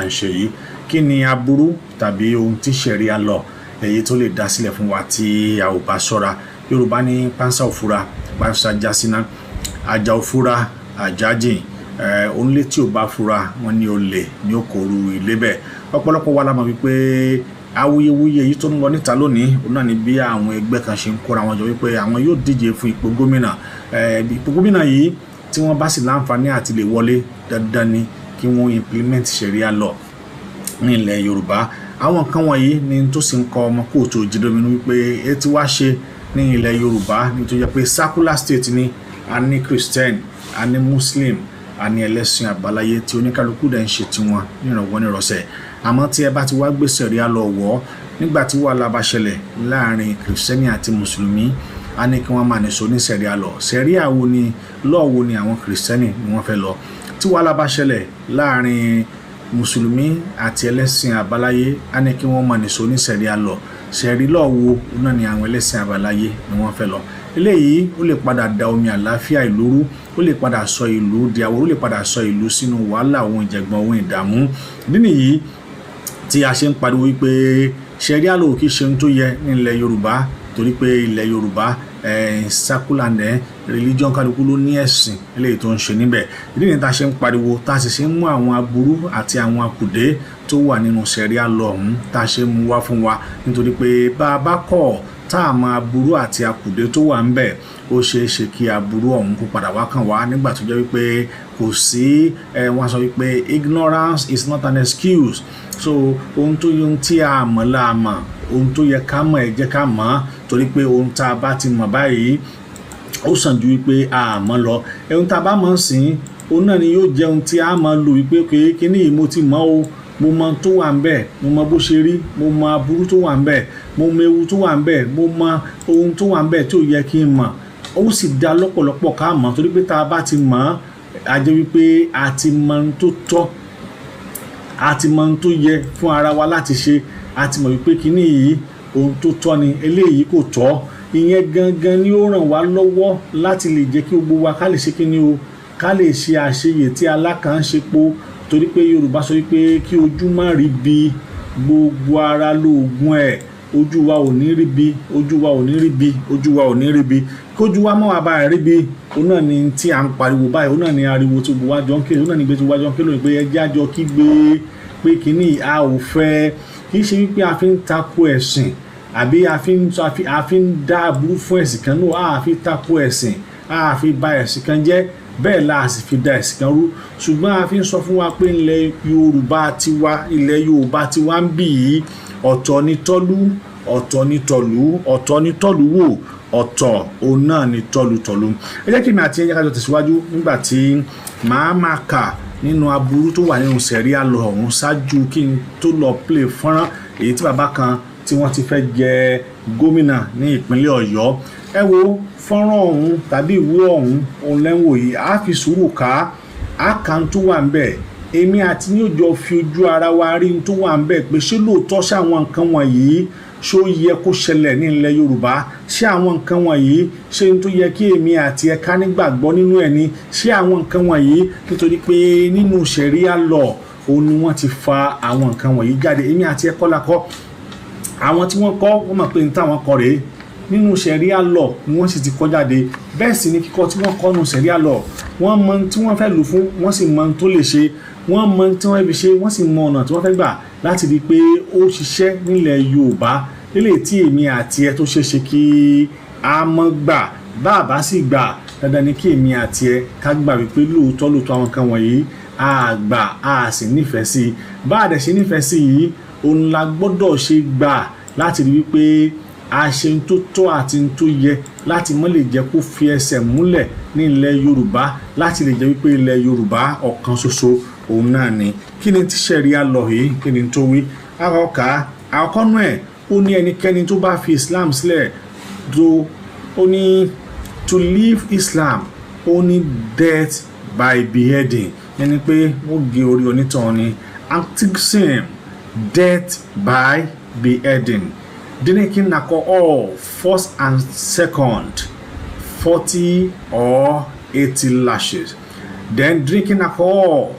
ń ṣe yìí kí ni aburú tàbí ohun tí Shari'Ah law èyí tó lè dá sílẹ̀ fún wa tí a ò bá ṣọ́ra. Yorùbá ní pánsá òfura pánsá jásíná, ajá òfura ajá jìn, onílé tí ò bá fura wọn ní olè ní òkòrú ilé bẹ́ẹ̀. Ọ̀pọ̀lọpọ̀ wa la mọ̀ wípé awuyewuye yìí tó ń lọ níta lónìí òun náà ni bí àwọn ẹgbẹ́ kan ṣe ń kóra wọn jọ wípé àwọn yóò díje fún ipò gómìnà. Ipò gómìnà yìí tí wọ́n bá sì láǹfààní àti lè wọlé dandan ni kí wọ́n implement Shari'Ah law ní ilẹ̀ Yorùbá. Àwọn nǹkan wọ̀nyí ni tó sì ń kọ ọmọ kóòtù òjìdóminú wípé etí wá ṣe ní ilẹ̀ Yorùbá nítorí jẹ́ pé secular state ni a ní Christian a ní Muslim a ní ẹlẹ́sìn àbáláyé tí oníkálukú dẹ̀ ń ṣe tiwọn nírànwọ́ nírọ̀sẹ̀. Àmọ́ tí ẹ bá ti wá gbé Shari'Ah law wọ̀ nígbà tí wàhálà bá ṣẹlẹ̀ láàrin Kristẹni àti Mùsùlùmí a ní kí wọ́n máa nìṣó ní Shari'Ah law. Shari'ah wo ni law wo ni àwọn Kristẹni ni wọ́n fẹ́ lọ. Tí wàhálà bá ṣẹlẹ̀ láàrin Mùsùlùmí àti ẹlẹ́sìn àbáláyé a ní kí wọ́n máa nìṣó ní Shari'ah law. Shari'Ah law wo náà ni àwọn ẹlẹ́sìn àbáláyé ni wọ́n fẹ́ lọ. Eléyìí ó lè padà da omi àlàáfíà ìlú rú, ó lè padà sọ ìlú di àwòrán, ó lè padà sọ ìlú sínú wàhálà ohun ìjẹ̀gbọ̀n ohun ìdààmú. Ìdí nìyí tí a ṣe ń pariwo wípé Shari'ah law kì í ṣe ohun tó yẹ ní ilẹ̀ Yorùbá torí pé ilẹ̀ Yorùbá secular religion kálukú ló ní ẹ̀sìn eléyìí tó ń ṣe níbẹ̀. Ìdí nìyí tá a ṣe ń pariwo tá a sì ṣe ń mú àwọn aburú àti àwọn àkùdé tó wà nínú Shari'Ah law ọ̀hún tá a ṣe ń mú wá fún wa nítorí pé bá a bá kọ̀ tá a mọ aburú àti àkùdé tó wà ń bẹ̀ ó ṣeé ṣe kí aburú ọ̀hún kó padà wá kàn wá nígbà tó jẹ́ wípé kò sí wọ́n sọ wípé ignorance is not an excuse. So ohun tó yẹ tí a mọ̀ la mọ̀, ohun tó yẹ ká mọ̀ ẹ jẹ́ ká mọ̀ torí pé ohun tá a bá ti mọ̀ báyìí ó sàn ju wípé a mọ̀ lọ. Ohun tá a bá mọ̀ sí òun náà ni yóò jẹ́ ohun tí a mọ̀ lò wípé kíní yìí mo ti mọ̀ o, mo mọ̀ tó wà ń bẹ̀, mo mọ̀ bó ṣe rí, mo mọ̀ aburú tó wà ń bẹ̀, mo mọ̀ ewu tó wà ń bẹ̀, mo mọ̀ ohun tó wà ń bẹ̀ tí ò yẹ kí n mọ̀. Ó sì dá lọ́pọ̀lọpọ̀ ká mọ̀ torí pé tá a bá ti mọ̀ a jẹ́ wípé a ti mọ̀ ohun tó tọ́, a ti mọ̀ ohun tó yẹ fún ara wa láti ṣe, a ti mọ̀ wípé kíní yìí ohun tó tọ́ ni eléyìí kò tọ́. Ìyẹn gangan ni ó ràn wá lọ́wọ́ láti lè jẹ́ kí gbogbo wa ká lè ṣe kíní o, ká lè ṣe àṣeyè tí alákàn ṣe po torí pé Yorùbá sọ wípé kí ojú má rí bí gbogbo ara lóògùn ẹ̀. Ojú wa ò ní rí bí, ojú wa ò ní rí bí, ojú wa ò ní rí bí, kójú wa mọ́ wa bá rí bí. Òun náà ni tí à ń pariwo báyìí, òun náà ni ariwo tí gbogbo wa jọ ń ké, òun náà ni gbé tí gbogbo wa jọ ń ké lónìí pé ẹjẹ́ àjọ kígbe pé kíní a ò fẹ́. Kì í ṣe wípé a fi ń tako ẹ̀sìn àbí a fi ń dá aburú fún ẹ̀sìn kan náà, a fi tako ẹ̀sìn, a fi bà ẹ̀sìn kan jẹ́, bẹ́ẹ̀ la sì fi da ẹ̀sìn kan rú. Ṣùgbọ́n a fi ń sọ fún wa pé ilẹ̀ Yorùbá tiwa ń bì yìí ọ̀tọ̀ ni tọ́lú, ọ̀tọ̀ ni tọ̀lú, ọ̀tọ̀ ni tọ́lú wò, ọ̀tọ̀ òun náà ni tọ́lú. Ẹ jẹ́ kí mi àti ẹ̀yẹ́ kájọ tẹ̀síwájú nígbà tí màá máa kà nínú aburú tó wà nínú Shari'Ah law ọ̀hún ṣáájú kí n tó lọ play fọ́nrán èyí tí bàbá kan tí wọ́n ti fẹ́ jẹ gómìnà ní ìpínlẹ̀ Ọ̀yọ́. Ẹ wo fọ́nrán ọ̀hún tàbí ìwé ọ̀hún òun lẹ́wọ̀ yìí á fi sùúrù ká á kà ń tó wà ń bẹ̀. Èmi àti ní òjò fi ojú ara wa rí ń tó wà ń bẹ̀ pé ṣé lóòótọ́ ṣé àwọn nǹkan wọ̀nyí ṣó yẹ kó ṣẹlẹ̀ ní ilẹ̀ Yorùbá, ṣé àwọn nǹkan wọ̀nyí ṣé n tó yẹ kí èmi àti ẹ̀ka nígbàgbọ́ nínú ẹ̀ ni, ṣé àwọn nǹkan wọ̀nyí nítorí pé nínú Shari'Ah law òun ni wọ́n ti fa àwọn nǹkan wọ̀nyí jáde. Èmi àti ẹ̀kọ́ la kọ́, àwọn tí wọ́n kọ́ wọ́n mọ̀ pé n táwọn kọ́ rèé nínú Shari'Ah law ni wọ́n sì ti kọ́ jáde. Bẹ́ẹ̀ sì ni kíkọ́ tí wọ́n kọ́ nínú Shari'Ah law wọ́n mọ̀ tí wọ́n fẹ́ lò fún, wọ́n sì mọ̀ tó lè ṣe, wọ́n mọ̀ tí wọ́n fi ṣe, wọ́n sì mọ̀ ọ̀nà tí wọ́n fẹ́ gbà láti rí pé ó ṣiṣẹ́ nílẹ̀ Yorùbá. Eléyìí tí èmi àti ẹ tó ṣeéṣe kí a mọ̀ gbà bá sì gbà dandan ni kí èmi àti ẹ ká gbà wípé lóòótọ́ àwọn kan wọ̀nyí a gbà a sì nífẹ̀ẹ́ sí. Bá a dẹ̀ ṣe nífẹ̀ẹ́ sí yìí òun la gbọ́dọ̀ ṣe gbà láti rí wípé a ṣe ń tó tọ́ àti ń tó yẹ láti mọ́ lè jẹ́ kó fi ẹsẹ̀ múlẹ̀ ní ilẹ̀ Yorùbá, láti lè jẹ́ wípé ilẹ̀ Yorùbá ọ̀kan ṣoṣo òun náà ni. Kí ni tí Shari'Ah law yìí kí ni tó wí? Àkọ́kọ́ ẹ̀ ó ní ẹnikẹ́ni tó bá fi Islam sílẹ̀ ó ní to leave Islam ó ní death by beheading, ẹni pé wọ́n gé orí onítàn ni. Antiquism, death by beheading. Drinking alcohol first and second 40 or 80 lashes. Then drinking alcohol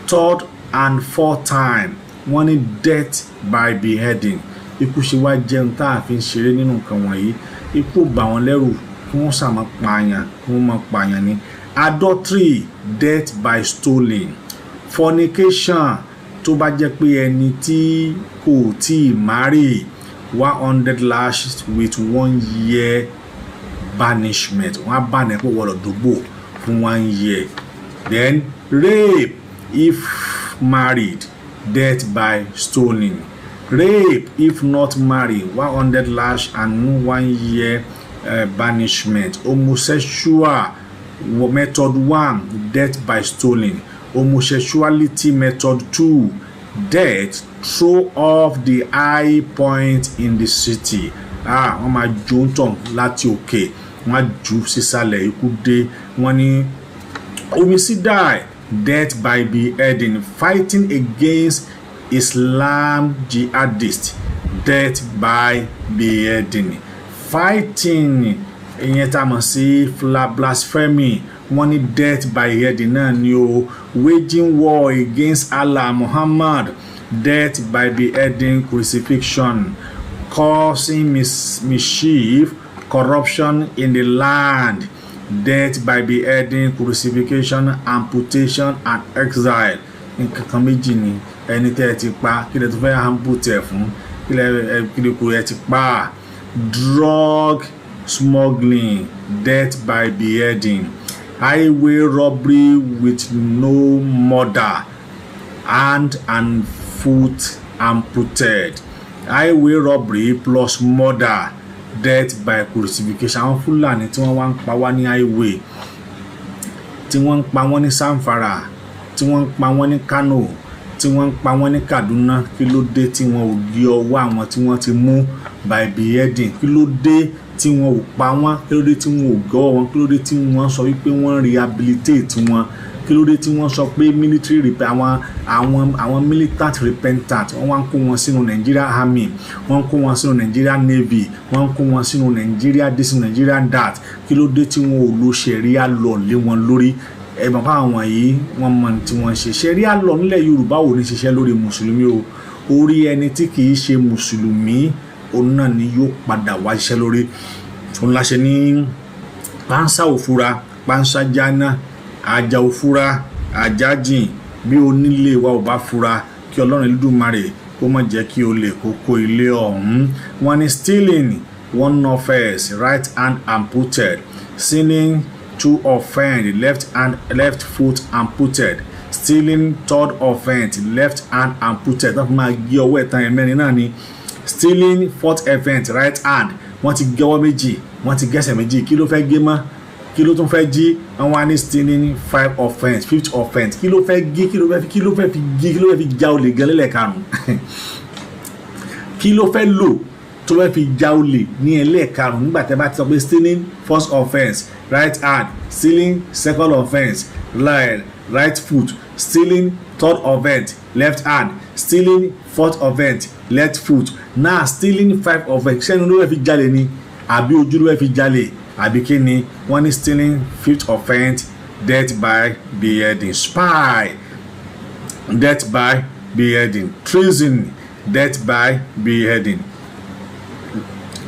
third and 4 times wọ́n ní death by beheading. Ikú ṣe wá jẹun tá a fi ń ṣeré nínú nǹkan wọ̀nyí. Ikú bà wọ́n lẹ́rù kí wọ́n sá máa pààyàn kí wọ́n máa pààyàn ni. Adultery, death by stoning. Fornication, tó bá jẹ́ pé ẹni tí kò tí marry, 100 lashes with 1 year banishment. Wọ́n á bá ní pé wọ́n lọ dògbò fún 1 year. Then rape, if married, death by stoning. Rape, if not married, 100 lash and 1 year banishment. Homosexual, method 1, death by stoning. Homosexuality, method 2, death, throw off the high point in the city. Wọ́n máa jó ń tàn láti òkè, wọ́n á jù sísàlẹ̀, ikú dé. Wọ́n ní homicide, death by beheading. Fighting against Islam jihadist, death by beheading. Fighting, ìyẹn tá a mọ̀ sí blasphemy, wọ́n ní death by beheading náà ni o. Waging war against Allah Muhammad, death by beheading, crucifixion. Causing mischief, corruption in the land, death by beheading, crucifixion, amputation and exile. Nǹkan kan méjì ni ẹni tẹ́ ẹ ti pa, kí lẹ tó fẹ́ ampute fún, kí lẹ kó ẹ ti pa. Drug smuggling, death by beheading. Highway robbery with no murder, hand and foot amputated. Highway robbery plus murder, death by crucifixion. Àwọn Fúlàní tí wọ́n wá ń pa wá ní highway, tí wọ́n ń pa wọ́n ní Samfara, tí wọ́n ń pa wọ́n ní Kano, tí wọ́n ń pa wọ́n ní Kaduna, kí ló dé tí wọ́n ò gé ọwọ́ àwọn tí wọ́n ti mú by beheading? Kí ló dé tí wọ́n ò pa wọ́n? Kí ló dé tí wọ́n ò gọ́ wọn? Kí ló dé tí wọ́n sọ wípé wọ́n rehabilitate wọn? Kí ló dé tí wọ́n sọ pé military àwọn militant repentant wọ́n wá ń kó wọn sínú Nigeria army, wọ́n ń kó wọn sínú Nigeria navy, wọ́n ń kó wọn sínú Nigeria this, Nigeria that? Kí ló dé tí wọ́n ò lo Sharia law lé wọn lórí? Ẹ̀bùn fáwọn yìí wọ́n mọ̀ tí wọ́n ṣe. Sharia law nílẹ̀ Yorùbá ò ní ṣiṣẹ́ lórí mùsùlùmí o. Orí ẹni tí kì í ṣe mùsùlùmí òun náà ni yóò padà wá ṣiṣẹ́ lórí. Òun la ṣe ní pánsá òfura, pánsá jáná, àjà òfura, àjà jìn. Bí onílé wa ò bá fura, kí Ọlọ́run Elédùmarè kó má jẹ́ kí o lè kókó ilé ọ̀hún. Wọ́n ní stealing, 1 offense, right hand amputed. Sinning, 2 offense, left foot amputed. Stealing, 3rd offense, left hand amputed. Wọ́n fi máa gé ọwọ́ ẹ̀tàn ẹ̀mẹ́rin náà ni. Stealing, 4th offense, right hand. Wọ́n ti gé ọwọ́ méjì, wọ́n ti gẹ́sẹ̀ méjì. Kí ló fẹ́ gé mọ́? Kí ló tún fẹ́ jí? Àwọn ní stealing, 5 offense, 5th offense. Kí ló fẹ́ gé? Kí ló fẹ́ fi gé? Kí ló fẹ́ fi já olè gan lẹ́lẹ́karùn-ún? Kí ló fẹ́ lò tó fẹ́ fi já olè ní ẹlẹ́karùn-ún nígbà tẹ́ bá ti sọ pé stealing, 1st offense, right hand. Stealing, 2nd offense, right foot. Stealing, 3rd offense, left hand. Stealing, 4th offense, left foot. Now stealing, 5 offense. Ṣé ẹnu ló fẹ́ fi jalè ni? Àbí ojú ló fẹ́ fi jalè? Àbí kí ni? Wọ́n ní stealing, 5th offense, death by beheading. Spy, death by beheading. Treason, death by beheading.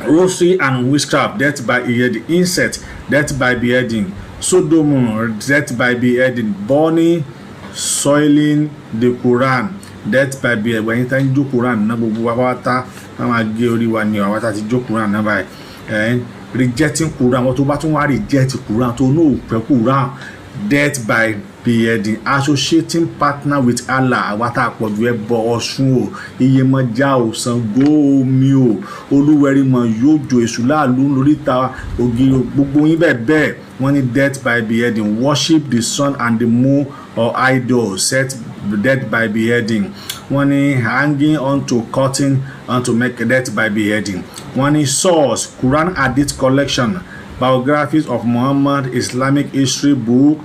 Rosary and witchcraft, death by beheading. Incest, death by beheading. Sodomy, death by beheading. Burning, soiling the Quran, death by beheading. Wọ́n yín tá ń jó Quran náà gbogbo wa wá tá wọ́n máa gé orí wa ní àwọn tá ti jó Quran náà báyìí. Rejecting Quran, wọ́n tó bá tún wá reject Quran tó ní òpẹ́ Quran, death by beheading. Associating partner with Allah, àwa tá a pọ̀ ju ẹbọ Ọ̀ṣun o, Iyemọja o, Ṣàngó omi o, Olúwẹ̀rímọ̀ yóò jo èṣù láàlú lóríta ògiri gbogbo yín bẹ́ẹ̀ bẹ́ẹ̀. Wọ́n ní death by beheading. Worship the sun and the moon or idol, set death by beheading. Wọ́n ní hanging onto curtain onto make death by beheading. Wọ́n ní source, Quran Hadith collection, biographies of Muhammad, Islamic history book,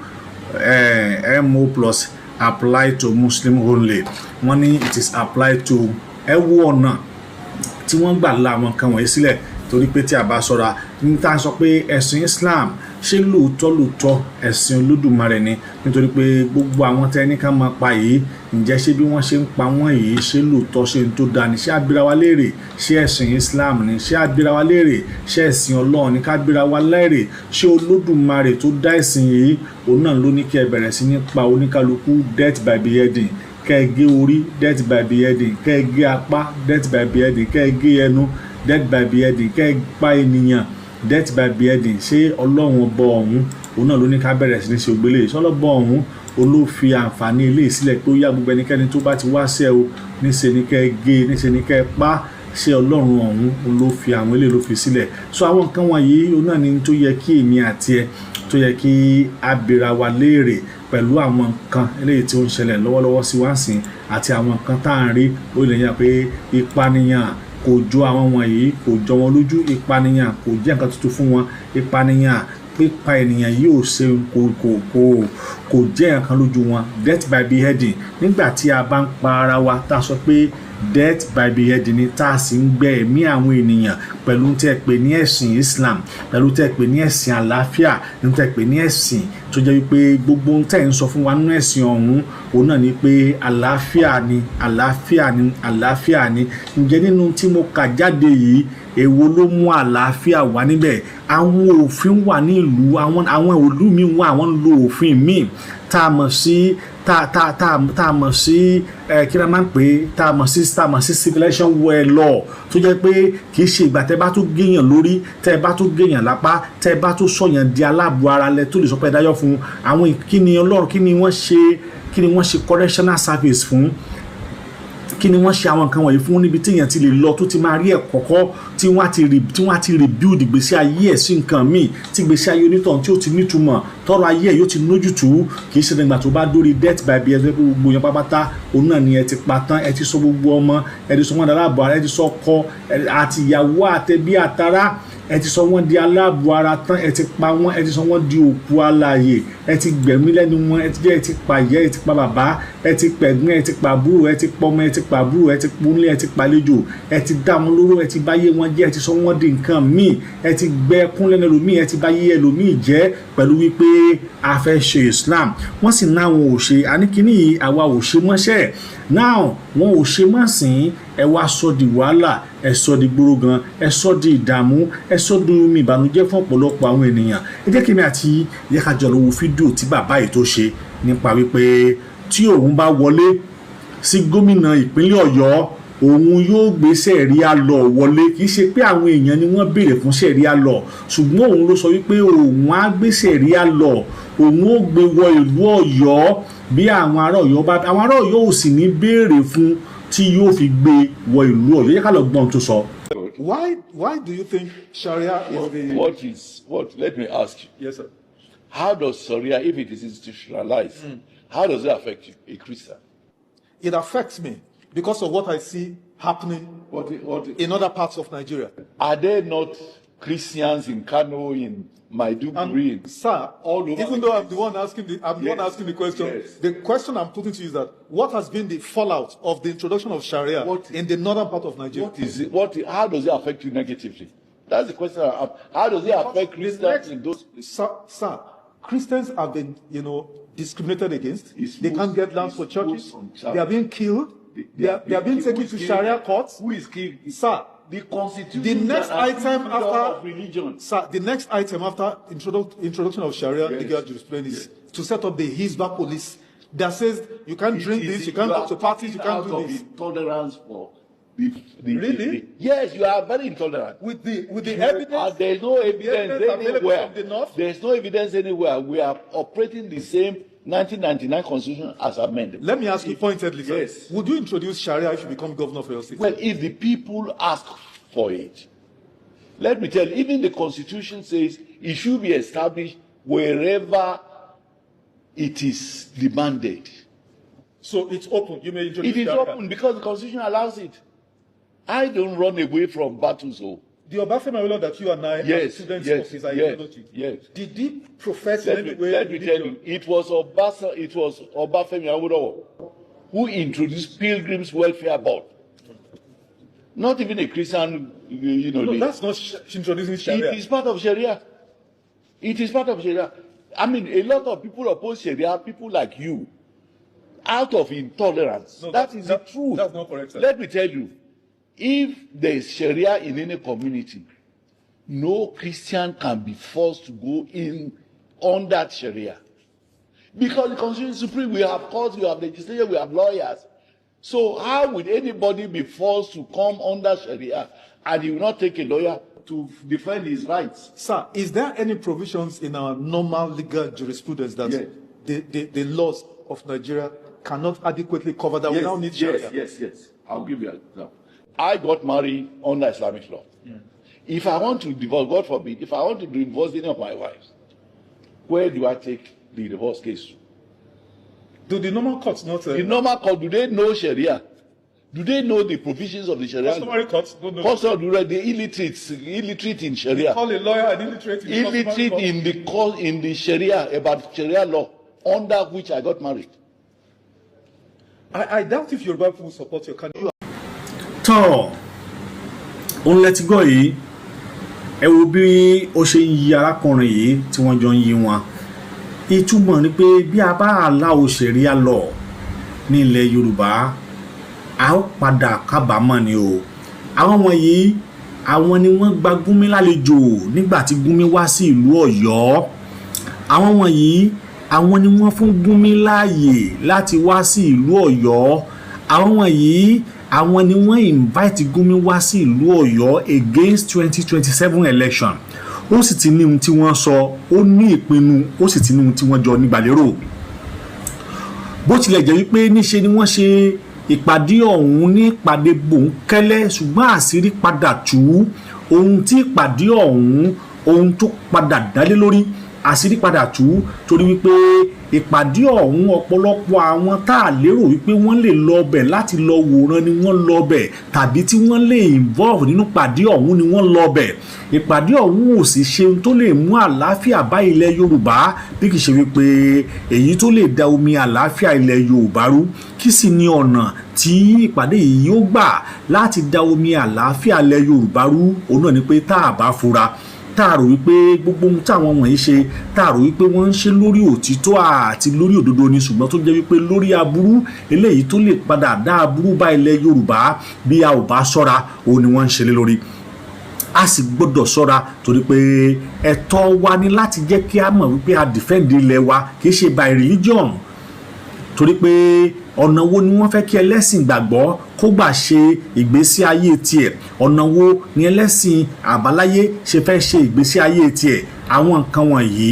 MO plus apply to Muslim only. Wọ́n ní it is applied to ẹwú ọ̀nà tí wọ́n gbà la àwọn kan wọ̀nyí sílẹ̀, torí pé tí a bá sọ̀rọ̀ ní tá a sọ pé ẹ̀sìn Islam ṣé lóòótọ́ ẹ̀sìn Olódùmarè ni nítorí pé gbogbo àwọn tẹ́ni ká máa pa yìí ǹjẹ́ ṣé bí wọ́n ṣe ń pa wọ́n yìí ṣé lóòótọ́ ṣe ń tó dáa ni ṣé abira wa léèrè ṣé ẹ̀sìn Islam ni ṣé abira wa léèrè ṣé ẹ̀sìn Ọlọ́run ni ká abira wa léèrè ṣé Olódùmarè tó dá ẹ̀sìn yìí òun náà ló ní kí ẹ bẹ̀rẹ̀ sí ní pa oníkálukú death by beheading kẹ́ ẹ gé orí death by beheading kẹ́ ẹ gé apá death by beheading kẹ́ ẹ gé ẹnu death by beheading kẹ́ ẹ pa ènìyàn death by beheading ṣé Ọlọ́run ọba ọ̀hún òun náà ló ní ká bẹ̀rẹ̀ sí ní ṣe ògbélé ìṣọ́lọ́bọ ọ̀hún olófi àǹfààní ilé ìsílẹ̀ pé ó yá gbogbo ẹnikẹ́ni tó bá ti wá ṣẹ́ o níṣẹ́ ni kẹ́ ẹ gé níṣẹ́ ni kẹ́ ẹ pa ṣé Ọlọ́run ọ̀hún ló fi àwọn ilé ló fi sílẹ̀ so àwọn nǹkan wọ̀nyí òun náà ni tó yẹ kí èmi àti ẹ tó yẹ kí a bèèrè wa léèrè pẹ̀lú àwọn nǹkan eléyìí tí ó ń ṣẹlẹ̀ lọ́wọ́lọ́wọ́ sí wá sìn àti àwọn nǹkan tá à ń rí ó lè yàn pé ìpànìyàn kò jọ àwọn wọ̀nyí kò jọ wọn lójú ìpànìyàn kò jẹ́ nǹkan tuntun fún wọn ìpànìyàn pípa ènìyàn yóò ṣe kò jẹ́ nǹkan lójú wọn death by beheading nígbà tí a bá ń pa ara wa tá a sọ pé death by beheading ni tá a sì ń gbẹ ẹ̀mí àwọn ènìyàn pẹ̀lú tẹ́ pè ní ẹ̀sìn Islam pẹ̀lú tẹ́ pè ní ẹ̀sìn àlàáfíà tẹ́ pè ní ẹ̀sìn tó jẹ́ wípé gbogbo ohun tẹ́ ń sọ fún wa nínú ẹ̀sìn ọ̀hún òun náà ni pé àlàáfíà ni àlàáfíà ni àlàáfíà ni ǹjẹ́ nínú tí mo kà jáde yìí èwo ló mú àlàáfíà wá níbẹ̀ àwọn òfin wà ní ìlú àwọn ìlú mi wà àwọn ń lo òfin míì tá a mọ̀ sí tá a mọ̀ sí kí la máa ń pè tá a mọ̀ sí civilization law tó jẹ́ pé kì í ṣe ìgbà tẹ́ bá tó géèyàn lórí tẹ́ bá tó géèyàn lápá tẹ́ bá tó sọ̀yàn di aláàbò ara lẹ tó lè sọ pé ẹ dájọ́ fún àwọn kíni Ọlọ́run kíni wọ́n ṣe correctional service fún kí ni wọ́n ṣe àwọn nǹkan wọ̀nyí fún níbi tí èèyàn ti lè lọ tó ti máa rí ẹ̀kọ́kọ́ tí wọ́n á ti rebuild ìgbésí ayé ẹ̀ sí nǹkan míì tí ìgbésí ayé onítọ̀hún tí ó ti nítumọ̀ tọrọ ayé ẹ̀ yóò ti nójútùú kì í ṣe nígbà tó bá dórí death by beheading gbogbo yẹn pápátá òun náà ni ẹ ti pa tán ẹ ti sọ gbogbo ọmọ ẹ ti sọ wọn dára àbọ̀ ẹ ti sọ ọkọ àti ìyàwó àtẹbí àtará ẹ ti sọ wọn di aláàbò ara tán ẹ ti pa wọn ẹ ti sọ wọn di òkú alààyè ẹ ti gbẹ̀mí lẹ́nu wọn ẹ ti pa ìyá ẹ ti pa bàbá ẹ ti pẹ̀gbọ́n ẹ ti pa àbúrò ẹ ti pọmọ ẹ ti pa àbúrò ẹ ti punlé ẹ ti palejò ẹ ti dá wọn lóró ẹ ti báyé wọn jẹ́ ẹ ti sọ wọn di nǹkan míì ẹ ti gbẹ ẹkún lẹ́nu ẹlòmíì ẹ ti báyé ẹlòmíì jẹ́ pẹ̀lú wípé a fẹ́ ṣe Islam wọ́n sì ná àwọn òṣè àníkíní yìí àwa òṣè mọ́ṣẹ́ náà wọn ò ṣe mọ́ sìn ẹ wá sọ di wàhálà ẹ sọ di gbòòrò gan ẹ sọ di ìdààmú ẹ sọ di omi ìbànújẹ́ fún ọ̀pọ̀lọpọ̀ àwọn ènìyàn ẹ jẹ́ kí mi àti ìyá kájọ lọ wo fídíò tí bàbá yìí tó ṣe nípa wípé tí òun bá wọlé sí gómìnà ìpínlẹ̀ Ọ̀yọ́ òun yóò gbé Shari'Ah law wọlé kì í ṣe pé àwọn èèyàn ni wọ́n béèrè fún Shari'Ah law ṣùgbọ́n òun ló sọ wípé òun á gbé Shari'Ah law òun ó gbé wọ ìlú Ọ̀yọ́ bí àwọn ará Ọ̀yọ́ ò sì ní béèrè fún tí yóò fi gbé wọ ìlú Ọ̀yọ́ yẹ ká lọ gbọ́n tó sọ. Why do you think Shari'Ah is What? Let me ask you. Yes, sir. How does Shari'Ah, if it is institutionalized, how does it affect you, a Christian? It affects me because of what I see happening in other parts of Nigeria. Are there not Christians in Kano, in Maiduguri? Sir, all over even though I'm the one asking the question, yes. The question I'm putting to you is that what has been the fallout of the introduction of Shari'Ah in the northern part of Nigeria? How does it affect you negatively? That's the question I have. How does it affect Christians in those places? Sir, Christians have been, discriminated against. They can't get lands for churches. They are being killed. They are being taken to Sharia courts. Who is killed? Sir, the Constitution. the next item after religion. Sir, the next item after introduction of Sharia legal jurisprudence is to set up the Hizbah police that says you can't drink this, you can't go to parties, you can't do this. Intolerance for Really? Yes, you are very intolerant. With the evidence. There's no evidence anywhere. From the north? There's no evidence anywhere. We are operating the same 1999 Constitution as amended. Let me ask you pointedly, sir. Yes. Would you introduce Sharia if you become governor for your state? Well, if the people ask for it, let me tell you, even the Constitution says it should be established wherever it is demanded. So it's open. You may introduce It is Sharia. open because the Constitution allows it. I don't run away from battles. The Obafemi law that you and I as students of his ideology, did he profess in any way? Let me tell you, it was Obafemi Awolowo who introduced Pilgrims Welfare Board. Not even a Christian, No, that's not introducing Sharia. It is part of Sharia. It is part of Sharia. I mean, a lot of people oppose Sharia, people like you, out of intolerance. No, that is the truth. That's not correct, sir. Let me tell you, if there is Sharia in any community, no Christian can be forced to go in on that Sharia. Because the Constitution is supreme, we have courts, we have legislature, we have lawyers. So how would anybody be forced to come under Sharia and he will not take a lawyer to defend his rights? Sir, is there any provisions in our normal legal jurisprudence that the laws of Nigeria cannot adequately cover that? We now need Sharia? Yes. I'll give you an example. I got married under Islamic law. Yeah. If I want to divorce, God forbid, if I want to divorce any of my wives, where do I take the divorce case to? Do the normal courts not? The normal court, do they know Sharia? Do they know the provisions of the Sharia? Customary courts don't know. Customary, the illiterate in Sharia. They call a lawyer an illiterate. In the Sharia, about Sharia law, under which I got married. I doubt if Yoruba people support your candidate. Tọ́ òun lẹ ti gbọ́ yìí ẹ wo bí ó ṣe ń yí arákùnrin yìí tí wọ́n jọ ń yí wọn ìtumọ̀ ni pé bí a bá aláwo Sharia law ní ilẹ̀ Yorùbá a ó padà kábàámọ̀ ni o àwọn wọ̀nyí àwọn ni wọ́n gba Gúnmi lálejò nígbà tí Gúnmi wá sí ìlú Ọ̀yọ́ àwọn wọ̀nyí àwọn ni wọ́n fún Gúnmi láàyè láti wá sí ìlú Ọ̀yọ́ àwọn wọ̀nyí àwọn ni wọ́n invite Gúnmi wá sí ìlú Ọ̀yọ́ against 2027 election ó sì ti ní ohun tí wọ́n sọ ó ní ìpinnu ó sì ti ní ohun tí wọ́n jọ nígbàlérò bó tilẹ̀ jẹ́ wípé níṣe ni wọ́n ṣe ìpàdé ọ̀hún ní ìpàdé bòńkẹ́lẹ́ ṣùgbọ́n àṣírí padà tú ohun tí ìpàdé ọ̀hún ohun tó padà dálé lórí àṣírí padà tú torí wípé ìpàdé ọ̀hún ọ̀pọ̀lọpọ̀ àwọn tá a lérò wípé wọ́n lè lọ bẹ̀ láti lọ wòran ni wọ́n lọ bẹ̀ tàbí tí wọ́n lè involve nínú ìpàdé ọ̀hún ni wọ́n lọ bẹ̀ ìpàdé ọ̀hún ò sì ṣe ohun tó lè mú àlàáfíà bá ilẹ̀ Yorùbá bí kì í ṣe wípé èyí tó lè da omi àlàáfíà ilẹ̀ Yorùbá rú kí sì ni ọ̀nà tí ìpàdé yìí yóò gbà láti da omi àlàáfíà ilẹ̀ Yorùbá rú òun náà ni pé tá a bá fura táàrò wípé gbogbo ohun táwọn wọ̀nyí ṣe táàrò wípé wọ́n ń ṣe lórí òtítọ́ àti lórí òdodo ni ṣùgbọ́n tó jẹ́ wípé lórí aburú eléyìí tó lè padà dá aburú bá ilẹ̀ Yorùbá bí a ò bá ṣọ́ra òun ni wọ́n ń ṣe lé lórí a sì gbọ́dọ̀ ṣọ́ra torí pé ẹ̀tọ́ wa ni láti jẹ́ kí a mọ̀ wípé a defend ilẹ̀ wa kì í ṣe by religion torí pé ọ̀nà wo ni wọ́n fẹ́ kí ẹlẹ́sìn gbàgbọ́ kó gbà ṣe ìgbésí ayé tiẹ̀ ọ̀nà wo ni ẹlẹ́sìn àbáláyé ṣe fẹ́ ṣe ìgbésí ayé tiẹ̀ àwọn nǹkan wọ̀nyí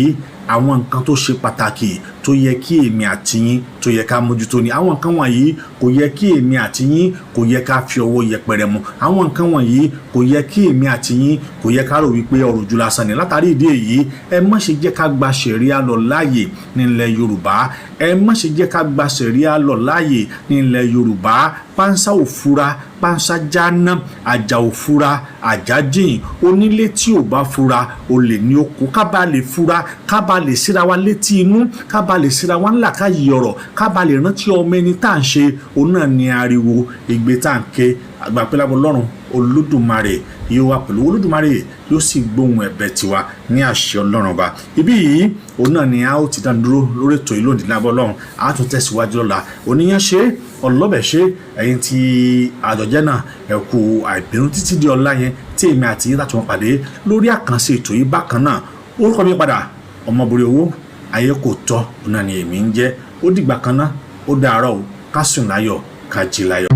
àwọn nǹkan tó ṣe pàtàkì tó yẹ kí èmi àti yín tó yẹ ká mójútó ni àwọn nǹkan wọ̀nyí kò yẹ kí èmi àti yín kò yẹ ká fi ọwọ́ yẹpẹrẹ mú àwọn nǹkan wọ̀nyí kò yẹ kí èmi àti yín kò yẹ ká rò wípé ọ̀rọ̀ ojú lásán ni látàrí ìdí èyí ẹ má ṣe jẹ́ ká gba Sharia lọ láàyè nílẹ̀ Yorùbá ẹ má ṣe jẹ́ ká gba Sharia lọ láàyè nílẹ̀ Yorùbá pánsá ò fura pánsá jáná àjà ò fura àjà jìn onílé tí ò bá fura olè ní oko ká bá lè fura ká bá lè síra wa létí inú ká bá lè síra wa ńlá ká yí ọ̀rọ̀ ká bá lè rántí ọmọ ẹni tá à ń ṣe òun náà ní ariwo ìgbé tá à ń ké àgbà pé lábọ̀ lọ́rùn Olódùmarè yóò wá pẹ̀lú Olódùmarè yóò sì gbóhùn ẹ̀bẹ̀ tiwa ní àṣẹ Ọlọ́run ọba ibi yìí òun náà ni a ó ti dá dúró lórí ètò yìí lónìí lábọ̀ Ọlọ́run a tún tẹ̀síwájú lọ́la oníyàn ṣe ọlọ́bẹ̀ ṣe ẹ̀yin tí àjọjẹ́ náà ẹ kú àìbínú títí di ọ̀la yẹn tí èmi àti yín láti wọn pàdé lórí àkànṣe ètò yìí bákan náà orúkọ mi padà ọmọbìnrin owó Ayekooto òun náà ni èmi ń jẹ́ ó dìgbà kan náà ó dàárọ̀ o ká sùn láyọ̀ ká jí láyọ̀.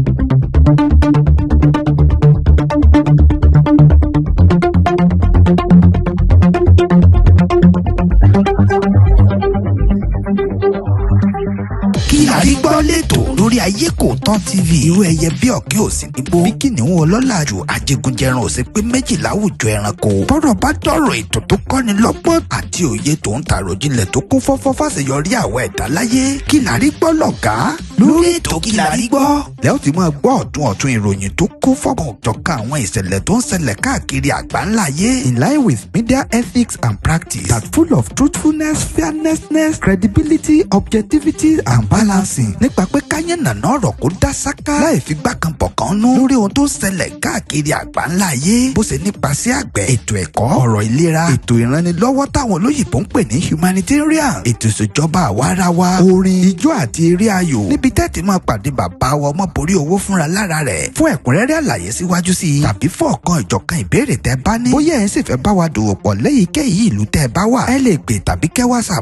Àrígbọ́ lẹ́tọ̀ lórí Ayekooto TV irú ẹyẹ bí ọ̀kẹ́ òsì nígbó bí kìnìún ọlọ́làjù ajégunjẹran òsì pé méjì láwùjọ ẹranko bọ́rọ̀ bá dọ̀rọ̀ ètò tó kọ́ni lọ́gbọ́n àti òye tó ń tàròjinlẹ̀ tó kún fọ́fọ́ fàṣeyọrí àwọn ẹ̀dá láyé kí l'Àrígbọ́ lọ̀gá lórí ètò kí l'Àrígbọ́ lẹ́yìn tí máa gbọ́ ọ̀tún ìròyìn tó kún fọ́kàn jọ̀kan àwọn ìṣẹ̀lẹ̀ tó ń ṣẹlẹ̀ káàkiri àgbáńlá ayé in line with media ethics and practice that full of truthfulness fairness credibility objectivity and balancing nípa pé káyẹ̀nà ìlànà ọ̀rọ̀ kó dá sáká láì fi gbàkanbọ̀kan nú lórí ohun tó ń ṣẹlẹ̀ káàkiri àgbáńlá ayé bó ṣe nípasẹ̀ àgbẹ̀, ètò ẹ̀kọ́, ọ̀rọ̀ ìlera, ètò ìrànlọ́wọ́ táwọn olóyìnbó ń pè ní humanitarian, ètò ìṣèjọba àwarawa, orin, ijó àti eré ayò níbi tẹ́tí máa pàdé bàbá wa ọmọ borí owó fúnra lára rẹ̀. Fún ẹ̀kúnrẹ́rẹ́ àlàyé síwájú sí i tàbí fún ọ̀kan ìjọ̀kan ìbéèrè tẹ́ bá ní bóyá ẹ̀ ń sì fẹ́ bá wa dòwò pọ̀ lẹ́yìnkéyìí ìlú tẹ́ bá wà ẹ lè pè tàbí kẹ́ WhatsApp